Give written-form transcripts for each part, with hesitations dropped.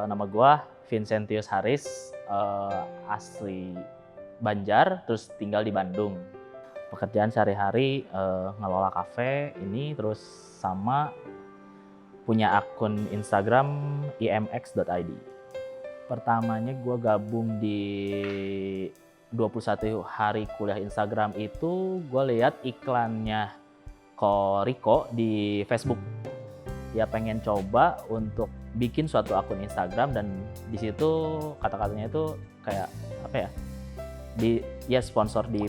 Nama gua Vincentius Haris, asli Banjar, terus tinggal di Bandung. Pekerjaan sehari-hari ngelola kafe ini, terus sama punya akun Instagram imx.id. Pertamanya gua gabung di 21 hari kuliah Instagram itu, gue lihat iklannya Ko Riko di Facebook. Dia pengen coba untuk bikin suatu akun Instagram, dan di situ kata-katanya itu kayak apa ya? Sponsor di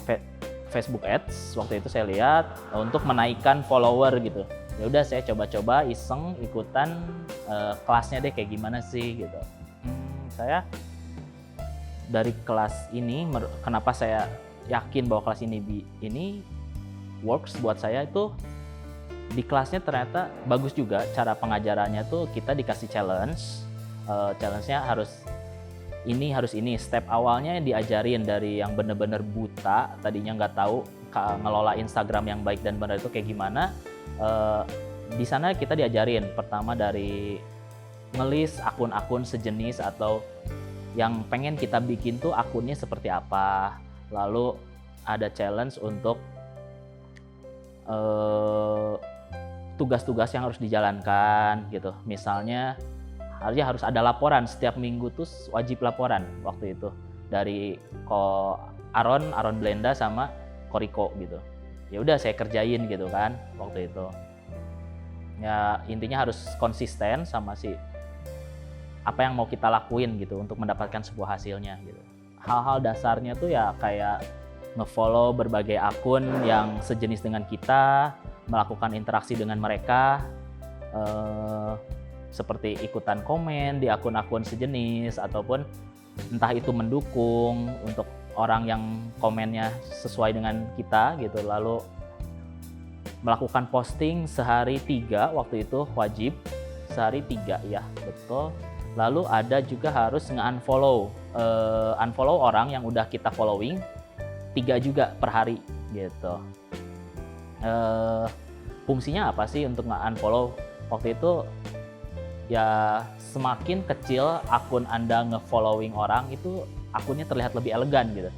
Facebook Ads. Waktu itu saya lihat untuk menaikkan follower gitu. Ya udah, saya coba-coba iseng ikutan kelasnya deh kayak gimana sih gitu. Saya dari kelas ini, kenapa saya yakin bahwa kelas ini works buat saya, itu di kelasnya ternyata bagus juga. Cara pengajarannya tuh kita dikasih challenge, challenge-nya harus ini. Step awalnya diajarin dari yang bener-bener buta, tadinya nggak tahu ngelola Instagram yang baik dan benar itu kayak gimana. Di sana kita diajarin pertama dari ngelis akun-akun sejenis atau yang pengen kita bikin tuh akunnya seperti apa. Lalu ada challenge untuk tugas-tugas yang harus dijalankan gitu. Misalnya harus ada laporan setiap minggu, tuh wajib laporan waktu itu dari Aaron Blenda sama Koriko gitu. Ya udah, saya kerjain gitu kan waktu itu. Ya intinya harus konsisten sama apa yang mau kita lakuin gitu untuk mendapatkan sebuah hasilnya gitu. Hal-hal dasarnya tuh ya kayak nge-follow berbagai akun yang sejenis dengan kita, melakukan interaksi dengan mereka, seperti ikutan komen di akun-akun sejenis, ataupun entah itu mendukung untuk orang yang komennya sesuai dengan kita gitu. Lalu melakukan posting sehari 3, waktu itu wajib sehari 3 ya, betul. Lalu ada juga harus nge-unfollow orang yang udah kita following 3 juga per hari gitu. Fungsinya apa sih untuk nge-unfollow? Waktu itu ya semakin kecil akun Anda nge-following orang, itu akunnya terlihat lebih elegan gitu.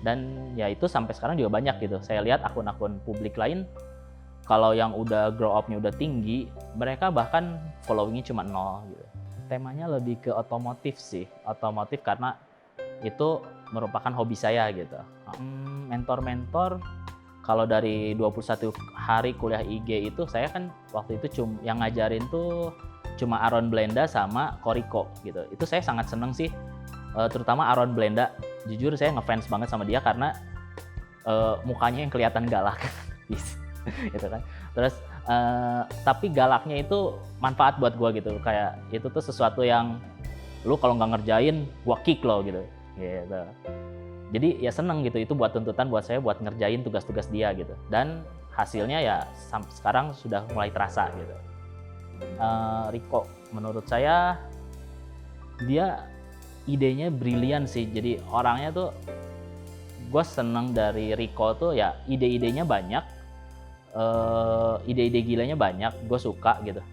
Dan ya itu sampai sekarang juga banyak gitu. Saya lihat akun-akun publik lain, kalau yang udah grow up-nya udah tinggi, mereka bahkan followingnya cuma 0 gitu. Temanya lebih ke otomotif sih, otomotif karena itu merupakan hobi saya gitu. Mentor-mentor, kalau dari 21 hari kuliah IG itu, saya kan waktu itu yang ngajarin tuh cuma Aaron Blenda sama Koriko gitu. Itu saya sangat seneng sih, terutama Aaron Blenda. Jujur saya ngefans banget sama dia karena mukanya yang kelihatan galak gitu kan. Terus tapi galaknya itu manfaat buat gue gitu, kayak itu tuh sesuatu yang lu kalau nggak ngerjain gue kick lo gitu. Jadi ya seneng gitu, itu buat tuntutan buat saya buat ngerjain tugas-tugas dia gitu. Dan hasilnya ya sekarang sudah mulai terasa gitu. Riko menurut saya dia idenya brilian sih. Jadi orangnya tuh, gue seneng dari Riko tuh ya ide-idenya banyak. Ide-ide gilanya banyak, gue suka gitu.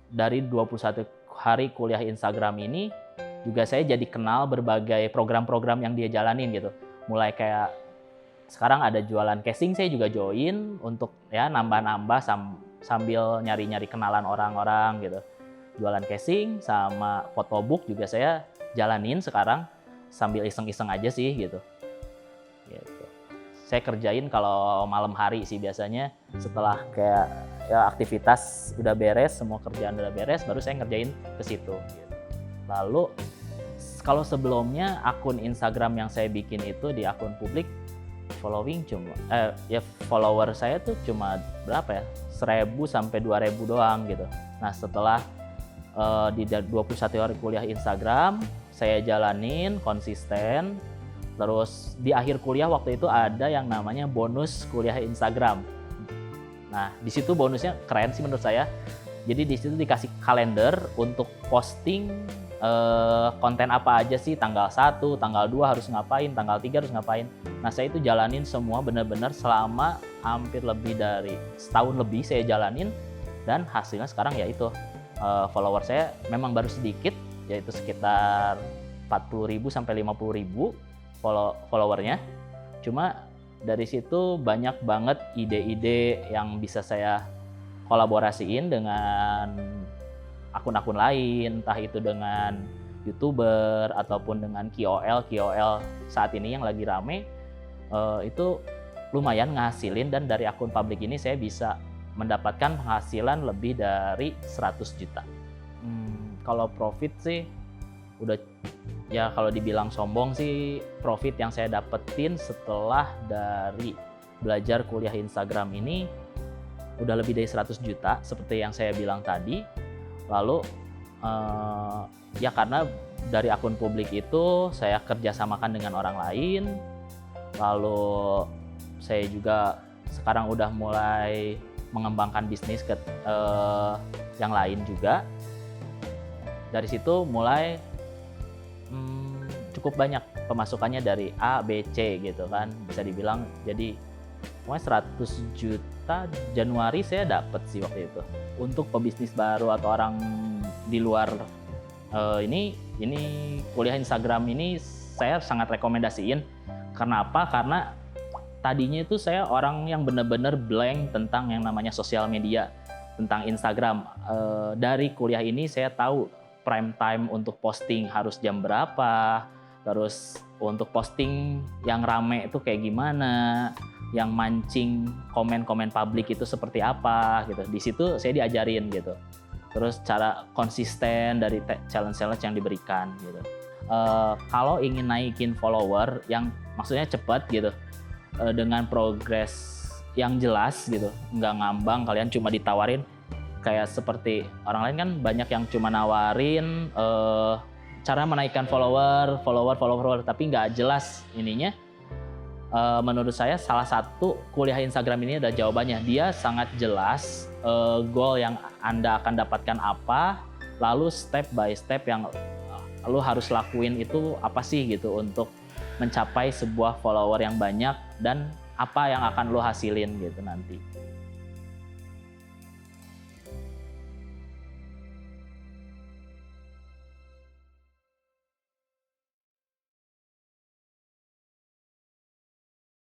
Dari 21 hari kuliah Instagram ini juga saya jadi kenal berbagai program-program yang dia jalanin gitu. Mulai kayak sekarang ada jualan casing, saya juga join untuk ya nambah-nambah sambil nyari-nyari kenalan orang-orang gitu. Jualan casing sama photobook juga saya jalanin sekarang sambil iseng-iseng aja sih gitu. Saya kerjain kalau malam hari sih biasanya, setelah kayak ya aktivitas udah beres, semua kerjaan udah beres, baru saya ngerjain ke situ gitu. Lalu kalau sebelumnya akun Instagram yang saya bikin itu di akun publik, follower saya tuh cuma berapa ya, 1.000 sampai 2.000 doang gitu. Nah setelah di 21 hari kuliah Instagram saya jalanin konsisten. Terus di akhir kuliah waktu itu ada yang namanya bonus kuliah Instagram. Nah, di situ bonusnya keren sih menurut saya. Jadi di situ dikasih kalender untuk posting konten apa aja sih, tanggal 1, tanggal 2 harus ngapain, tanggal 3 harus ngapain. Nah, saya itu jalanin semua benar-benar selama hampir lebih dari setahun lebih saya jalanin, dan hasilnya sekarang ya itu follower saya memang baru sedikit, yaitu sekitar 40.000 sampai 50.000 followernya. Cuma dari situ banyak banget ide-ide yang bisa saya kolaborasiin dengan akun-akun lain, entah itu dengan YouTuber ataupun dengan KOL saat ini yang lagi rame. Itu lumayan ngasilin, dan dari akun publik ini saya bisa mendapatkan penghasilan lebih dari 100 juta. Kalau profit sih udah, ya kalau dibilang sombong sih, profit yang saya dapetin setelah dari belajar kuliah Instagram ini udah lebih dari 100 juta seperti yang saya bilang tadi. Lalu ya karena dari akun publik itu saya kerjasamakan dengan orang lain, lalu saya juga sekarang udah mulai mengembangkan bisnis ke yang lain juga. Dari situ mulai cukup banyak pemasukannya dari A, B, C gitu kan, bisa dibilang. Jadi pokoknya 100 juta Januari saya dapet sih waktu itu. Untuk pebisnis baru atau orang di luar ini kuliah Instagram ini saya sangat rekomendasiin. Karena apa? Karena tadinya itu saya orang yang benar-benar blank tentang yang namanya sosial media, tentang Instagram. Dari kuliah ini saya tahu prime time untuk posting harus jam berapa, terus untuk posting yang rame itu kayak gimana, yang mancing komen-komen publik itu seperti apa gitu. Di situ saya diajarin gitu. Terus cara konsisten dari challenge-challenge yang diberikan gitu. Kalau ingin naikin follower yang maksudnya cepat gitu, dengan progres yang jelas gitu, nggak ngambang kalian cuma ditawarin kayak seperti orang lain kan banyak yang cuma nawarin cara menaikkan follower, tapi nggak jelas ininya. Menurut saya salah satu kuliah Instagram ini ada jawabannya. Dia sangat jelas goal yang Anda akan dapatkan apa, lalu step by step yang lu harus lakuin itu apa sih gitu untuk mencapai sebuah follower yang banyak, dan apa yang akan lu hasilin gitu nanti.